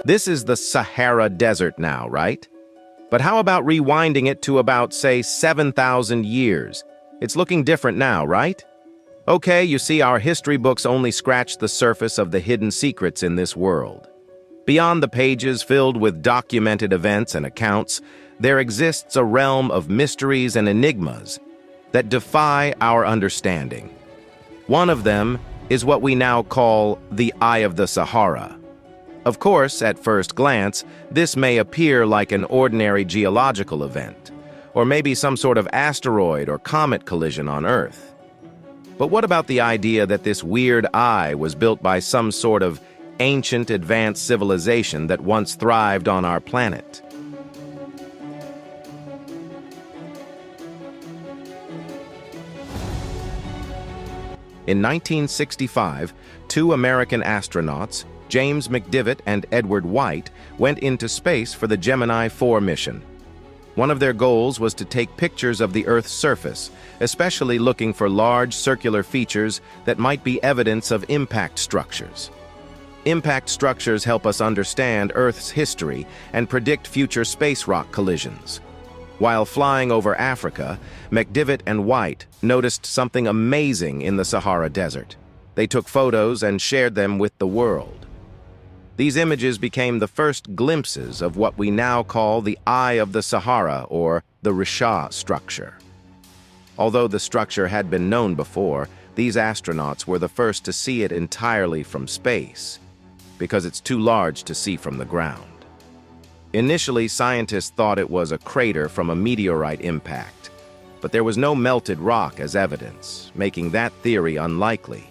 This is the Sahara Desert now, right? But how about rewinding it to about, say, 7,000 years? It's looking different now, right? Okay, you see, our history books only scratch the surface of the hidden secrets in this world. Beyond the pages filled with documented events and accounts, there exists a realm of mysteries and enigmas that defy our understanding. One of them is what we now call the Eye of the Sahara. Of course, at first glance, this may appear like an ordinary geological event, or maybe some sort of asteroid or comet collision on Earth. But what about the idea that this weird eye was built by some sort of ancient advanced civilization that once thrived on our planet? In 1965, two American astronauts, James McDivitt and Edward White, went into space for the Gemini 4 mission. One of their goals was to take pictures of the Earth's surface, especially looking for large circular features that might be evidence of impact structures. Impact structures help us understand Earth's history and predict future space rock collisions. While flying over Africa, McDivitt and White noticed something amazing in the Sahara Desert. They took photos and shared them with the world. These images became the first glimpses of what we now call the Eye of the Sahara, or the Richat Structure. Although the structure had been known before, these astronauts were the first to see it entirely from space, because it's too large to see from the ground. Initially, scientists thought it was a crater from a meteorite impact, but there was no melted rock as evidence, making that theory unlikely.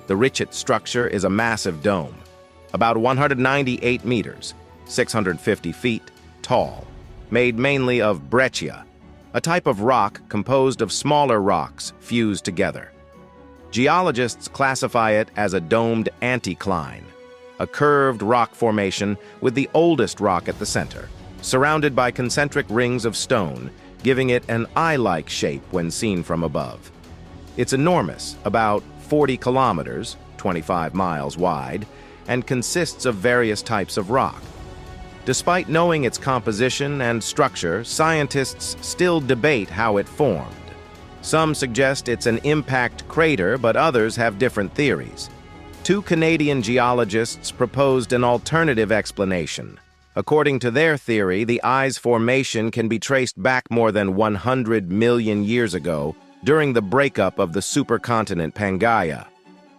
The Richat Structure is a massive dome, about 198 meters, 650 feet, tall, made mainly of breccia, a type of rock composed of smaller rocks fused together. Geologists classify it as a domed anticline, a curved rock formation with the oldest rock at the center, surrounded by concentric rings of stone, giving it an eye-like shape when seen from above. It's enormous, about 40 kilometers, 25 miles wide, and consists of various types of rock. Despite knowing its composition and structure, scientists still debate how it formed. Some suggest it's an impact crater, but others have different theories. Two Canadian geologists proposed an alternative explanation. According to their theory, the eye's formation can be traced back more than 100 million years ago, during the breakup of the supercontinent Pangaea.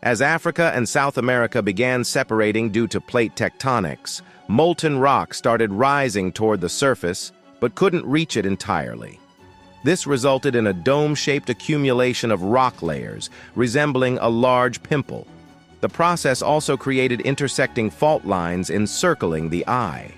As Africa and South America began separating due to plate tectonics, molten rock started rising toward the surface, but couldn't reach it entirely. This resulted in a dome-shaped accumulation of rock layers, resembling a large pimple. The process also created intersecting fault lines encircling the eye.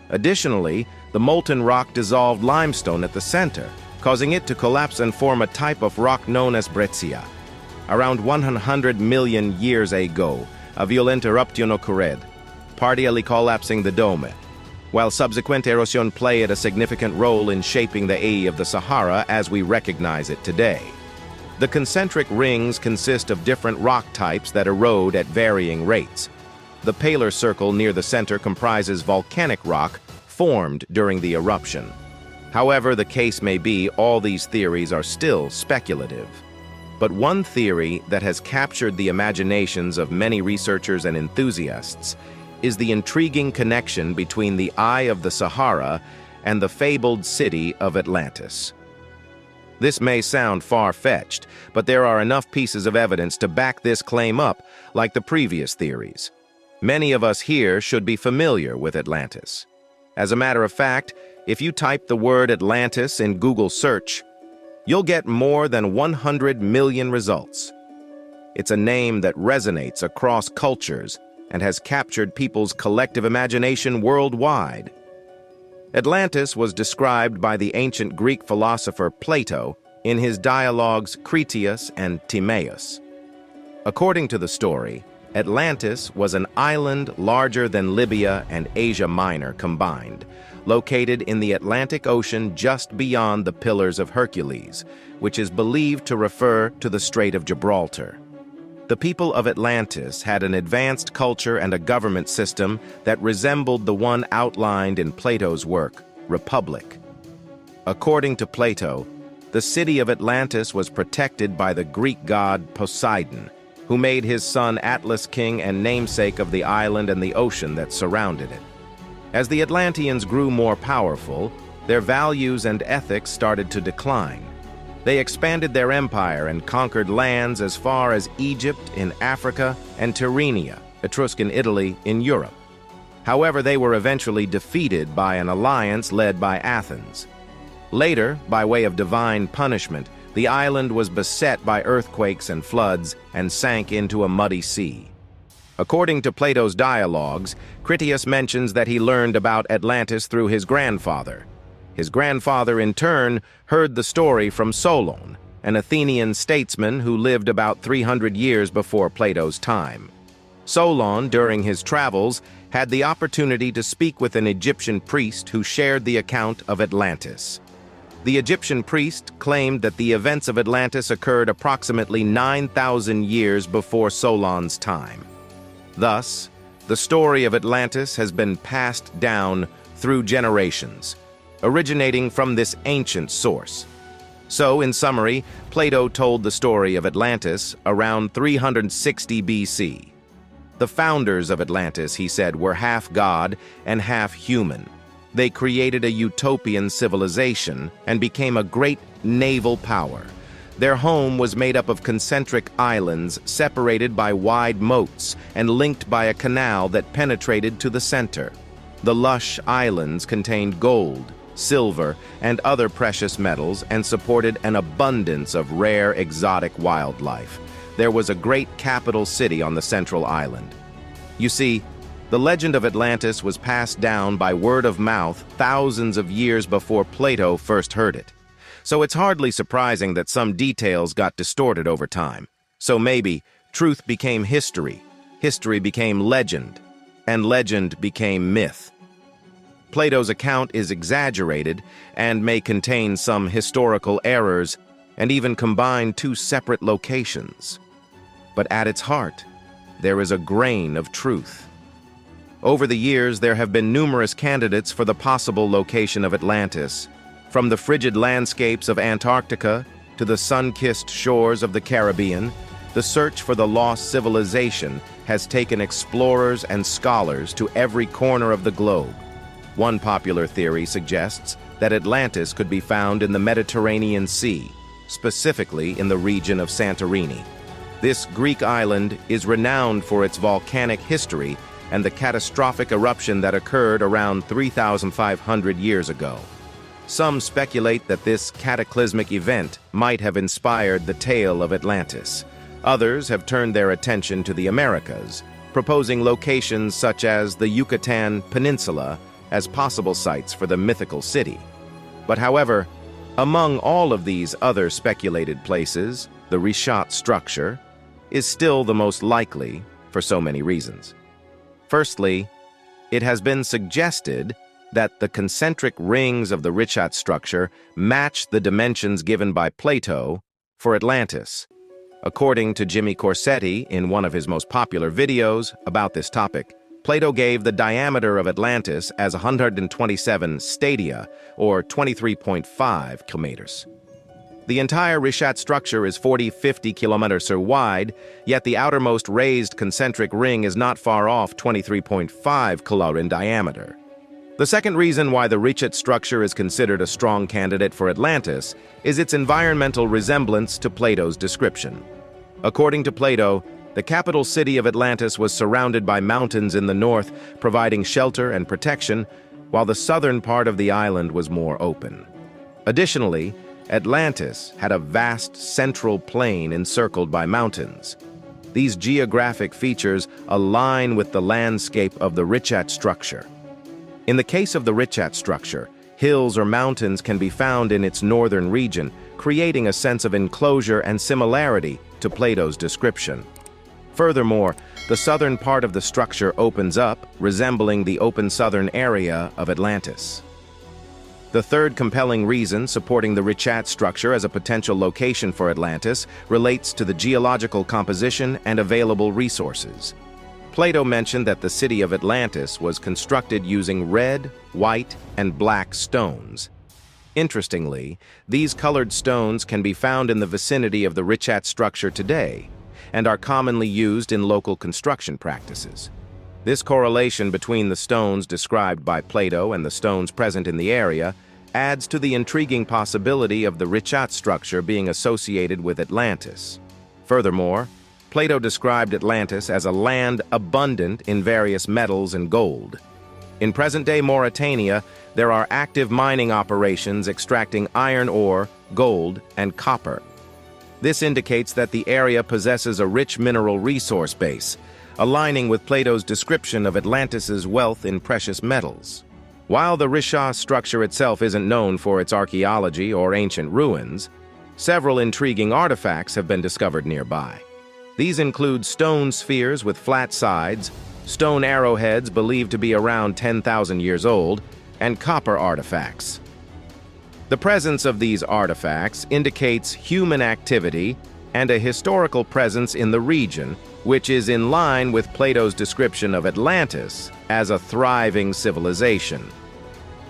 Additionally, the molten rock dissolved limestone at the center, causing it to collapse and form a type of rock known as breccia. Around 100 million years ago, a violent eruption occurred, partially collapsing the dome, while subsequent erosion played a significant role in shaping the Eye of the Sahara as we recognize it today. The concentric rings consist of different rock types that erode at varying rates. The paler circle near the center comprises volcanic rock formed during the eruption. However the case may be, all these theories are still speculative. But one theory that has captured the imaginations of many researchers and enthusiasts is the intriguing connection between the Eye of the Sahara and the fabled city of Atlantis. This may sound far-fetched, but there are enough pieces of evidence to back this claim up, like the previous theories. Many of us here should be familiar with Atlantis. As a matter of fact, if you type the word Atlantis in Google search, you'll get more than 100 million results. It's a name that resonates across cultures and has captured people's collective imagination worldwide. Atlantis was described by the ancient Greek philosopher Plato in his dialogues Critias and Timaeus. According to the story, Atlantis was an island larger than Libya and Asia Minor combined, located in the Atlantic Ocean just beyond the Pillars of Hercules, which is believed to refer to the Strait of Gibraltar. The people of Atlantis had an advanced culture and a government system that resembled the one outlined in Plato's work, Republic. According to Plato, the city of Atlantis was protected by the Greek god Poseidon, who made his son Atlas king and namesake of the island and the ocean that surrounded it. As the Atlanteans grew more powerful, their values and ethics started to decline. They expanded their empire and conquered lands as far as Egypt in Africa and Tyrrhenia, Etruscan Italy, in Europe. However, they were eventually defeated by an alliance led by Athens. Later, by way of divine punishment, the island was beset by earthquakes and floods and sank into a muddy sea. According to Plato's dialogues, Critias mentions that he learned about Atlantis through his grandfather. His grandfather, in turn, heard the story from Solon, an Athenian statesman who lived about 300 years before Plato's time. Solon, during his travels, had the opportunity to speak with an Egyptian priest who shared the account of Atlantis. The Egyptian priest claimed that the events of Atlantis occurred approximately 9,000 years before Solon's time. Thus, the story of Atlantis has been passed down through generations, originating from this ancient source. So, in summary, Plato told the story of Atlantis around 360 BC. The founders of Atlantis, he said, were half god and half human. They created a utopian civilization and became a great naval power. Their home was made up of concentric islands separated by wide moats and linked by a canal that penetrated to the center. The lush islands contained gold, silver, and other precious metals and supported an abundance of rare exotic wildlife. There was a great capital city on the central island. You see, the legend of Atlantis was passed down by word of mouth thousands of years before Plato first heard it. So it's hardly surprising that some details got distorted over time. So maybe truth became history, history became legend, and legend became myth. Plato's account is exaggerated and may contain some historical errors and even combine two separate locations. But at its heart, there is a grain of truth. Over the years, there have been numerous candidates for the possible location of Atlantis, from the frigid landscapes of Antarctica to the sun-kissed shores of the Caribbean. The search for the lost civilization has taken explorers and scholars to every corner of the globe. One popular theory suggests that Atlantis could be found in the Mediterranean Sea, specifically in the region of Santorini. This Greek island is renowned for its volcanic history and the catastrophic eruption that occurred around 3,500 years ago. Some speculate that this cataclysmic event might have inspired the tale of Atlantis. Others have turned their attention to the Americas, proposing locations such as the Yucatan Peninsula as possible sites for the mythical city. But however, among all of these other speculated places, the Richat Structure is still the most likely for so many reasons. Firstly, it has been suggested that the concentric rings of the Richat Structure match the dimensions given by Plato for Atlantis. According to Jimmy Corsetti in one of his most popular videos about this topic, Plato gave the diameter of Atlantis as 127 stadia, or 23.5 kilometers. The entire Richat Structure is 40-50 kilometers wide, yet the outermost raised concentric ring is not far off 23.5 kilometers in diameter. The second reason why the Richat Structure is considered a strong candidate for Atlantis is its environmental resemblance to Plato's description. According to Plato, the capital city of Atlantis was surrounded by mountains in the north, providing shelter and protection, while the southern part of the island was more open. Additionally, Atlantis had a vast central plain encircled by mountains. These geographic features align with the landscape of the Richat Structure. In the case of the Richat Structure, hills or mountains can be found in its northern region, creating a sense of enclosure and similarity to Plato's description. Furthermore, the southern part of the structure opens up, resembling the open southern area of Atlantis. The third compelling reason supporting the Richat structure as a potential location for Atlantis relates to the geological composition and available resources. Plato mentioned that the city of Atlantis was constructed using red, white, and black stones. Interestingly, these colored stones can be found in the vicinity of the Richat structure today and are commonly used in local construction practices. This correlation between the stones described by Plato and the stones present in the area adds to the intriguing possibility of the Richat structure being associated with Atlantis. Furthermore, Plato described Atlantis as a land abundant in various metals and gold. In present-day Mauritania, there are active mining operations extracting iron ore, gold, and copper. This indicates that the area possesses a rich mineral resource base, aligning with Plato's description of Atlantis's wealth in precious metals. While the Richat structure itself isn't known for its archaeology or ancient ruins, several intriguing artifacts have been discovered nearby. These include stone spheres with flat sides, stone arrowheads believed to be around 10,000 years old, and copper artifacts. The presence of these artifacts indicates human activity and a historical presence in the region, which is in line with Plato's description of Atlantis as a thriving civilization.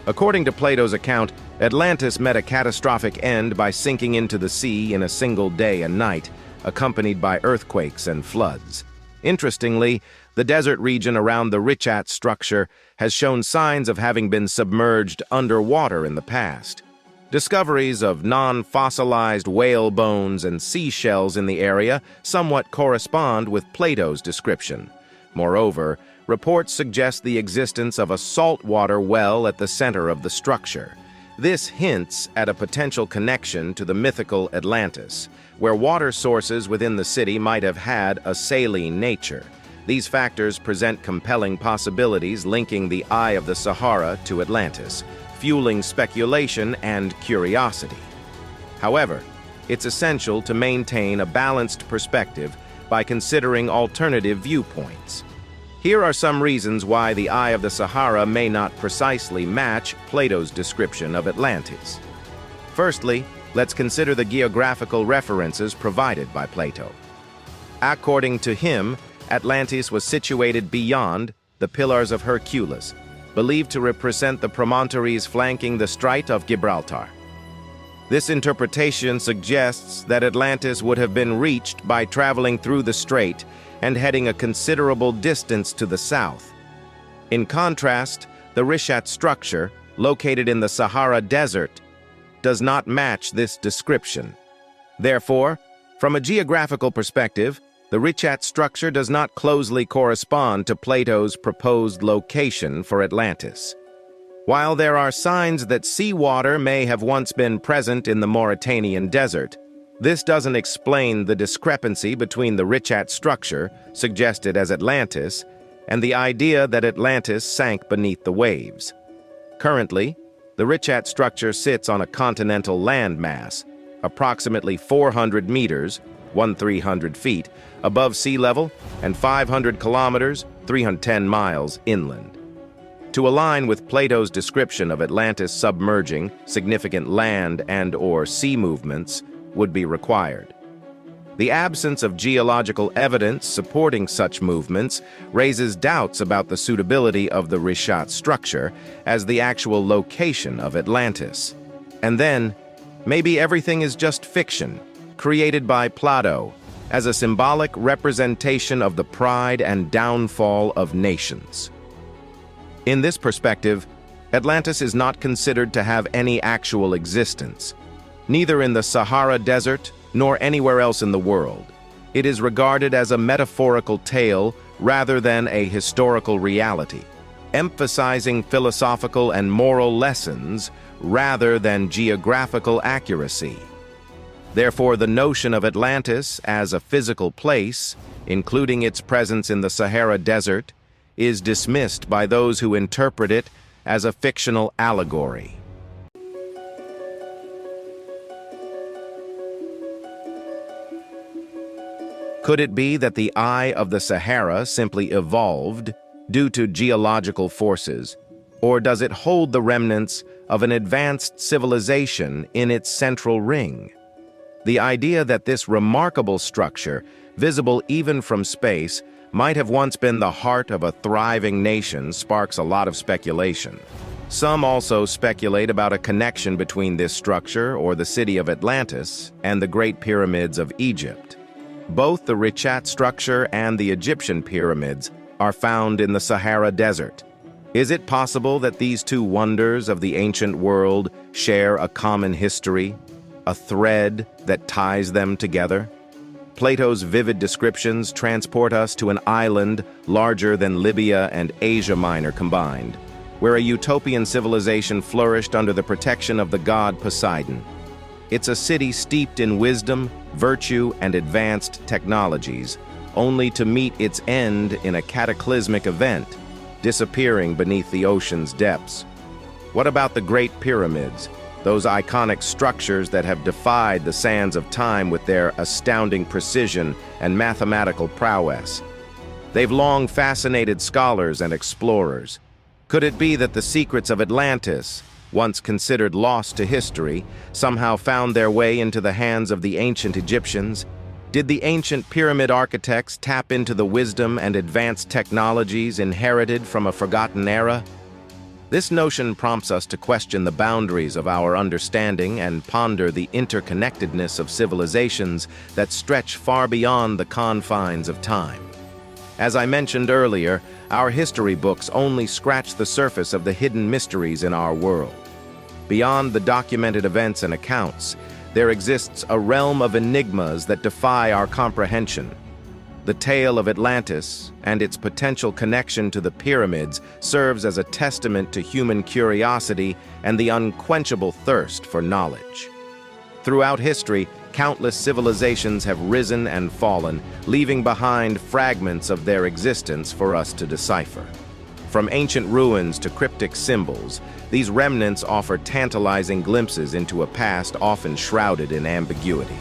According to Plato's account, Atlantis met a catastrophic end by sinking into the sea in a single day and night, accompanied by earthquakes and floods. Interestingly, the desert region around the Richat structure has shown signs of having been submerged underwater in the past. Discoveries of non-fossilized whale bones and seashells in the area somewhat correspond with Plato's description. Moreover, reports suggest the existence of a saltwater well at the center of the structure. This hints at a potential connection to the mythical Atlantis, where water sources within the city might have had a saline nature. These factors present compelling possibilities linking the Eye of the Sahara to Atlantis, fueling speculation and curiosity. However, it's essential to maintain a balanced perspective by considering alternative viewpoints. Here are some reasons why the Eye of the Sahara may not precisely match Plato's description of Atlantis. Firstly, let's consider the geographical references provided by Plato. According to him, Atlantis was situated beyond the Pillars of Hercules, believed to represent the promontories flanking the Strait of Gibraltar. This interpretation suggests that Atlantis would have been reached by traveling through the strait and heading a considerable distance to the south. In contrast, the Richat structure, located in the Sahara Desert, does not match this description. Therefore, from a geographical perspective, the Richat structure does not closely correspond to Plato's proposed location for Atlantis. While there are signs that seawater may have once been present in the Mauritanian desert, this doesn't explain the discrepancy between the Richat structure, suggested as Atlantis, and the idea that Atlantis sank beneath the waves. Currently, the Richat structure sits on a continental landmass, approximately 400 meters, 1,300 feet, above sea level and 500 kilometers, 310 miles inland. To align with Plato's description of Atlantis submerging, significant land and/or sea movements would be required. The absence of geological evidence supporting such movements raises doubts about the suitability of the Richat structure as the actual location of Atlantis. And then, maybe everything is just fiction, created by Plato as a symbolic representation of the pride and downfall of nations. In this perspective, Atlantis is not considered to have any actual existence, neither in the Sahara Desert nor anywhere else in the world. It is regarded as a metaphorical tale rather than a historical reality, emphasizing philosophical and moral lessons rather than geographical accuracy. Therefore, the notion of Atlantis as a physical place, including its presence in the Sahara Desert, is dismissed by those who interpret it as a fictional allegory. Could it be that the Eye of the Sahara simply evolved due to geological forces, or does it hold the remnants of an advanced civilization in its central ring. The idea that this remarkable structure, visible even from space, might have once been the heart of a thriving nation sparks a lot of speculation. Some also speculate about a connection between this structure, or the city of Atlantis, and the Great Pyramids of Egypt. Both the Richat Structure and the Egyptian pyramids are found in the Sahara Desert. Is it possible that these two wonders of the ancient world share a common history, a thread that ties them together? Plato's vivid descriptions transport us to an island larger than Libya and Asia Minor combined, where a utopian civilization flourished under the protection of the god Poseidon. It's a city steeped in wisdom, virtue, and advanced technologies, only to meet its end in a cataclysmic event, disappearing beneath the ocean's depths. What about the Great Pyramids, those iconic structures that have defied the sands of time with their astounding precision and mathematical prowess? They've long fascinated scholars and explorers. Could it be that the secrets of Atlantis, once considered lost to history, somehow found their way into the hands of the ancient Egyptians? Did the ancient pyramid architects tap into the wisdom and advanced technologies inherited from a forgotten era? This notion prompts us to question the boundaries of our understanding and ponder the interconnectedness of civilizations that stretch far beyond the confines of time. As I mentioned earlier, our history books only scratch the surface of the hidden mysteries in our world. Beyond the documented events and accounts, there exists a realm of enigmas that defy our comprehension. The tale of Atlantis and its potential connection to the pyramids serves as a testament to human curiosity and the unquenchable thirst for knowledge. Throughout history, countless civilizations have risen and fallen, leaving behind fragments of their existence for us to decipher. From ancient ruins to cryptic symbols, these remnants offer tantalizing glimpses into a past often shrouded in ambiguity.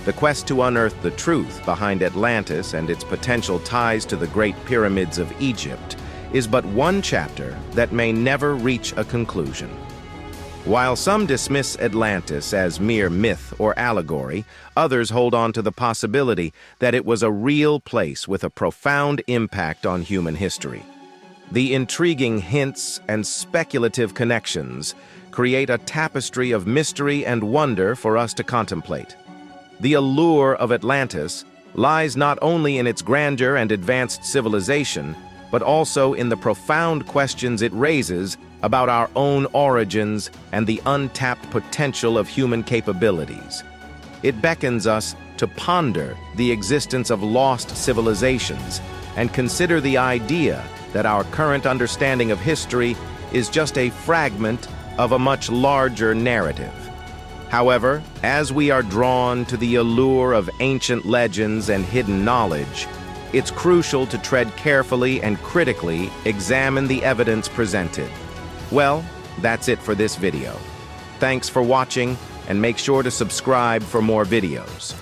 The quest to unearth the truth behind Atlantis and its potential ties to the Great Pyramids of Egypt is but one chapter that may never reach a conclusion. While some dismiss Atlantis as mere myth or allegory, others hold on to the possibility that it was a real place with a profound impact on human history. The intriguing hints and speculative connections create a tapestry of mystery and wonder for us to contemplate. The allure of Atlantis lies not only in its grandeur and advanced civilization, but also in the profound questions it raises about our own origins and the untapped potential of human capabilities. It beckons us to ponder the existence of lost civilizations and consider the idea that our current understanding of history is just a fragment of a much larger narrative. However, as we are drawn to the allure of ancient legends and hidden knowledge, it's crucial to tread carefully and critically examine the evidence presented. Well, that's it for this video. Thanks for watching, and make sure to subscribe for more videos.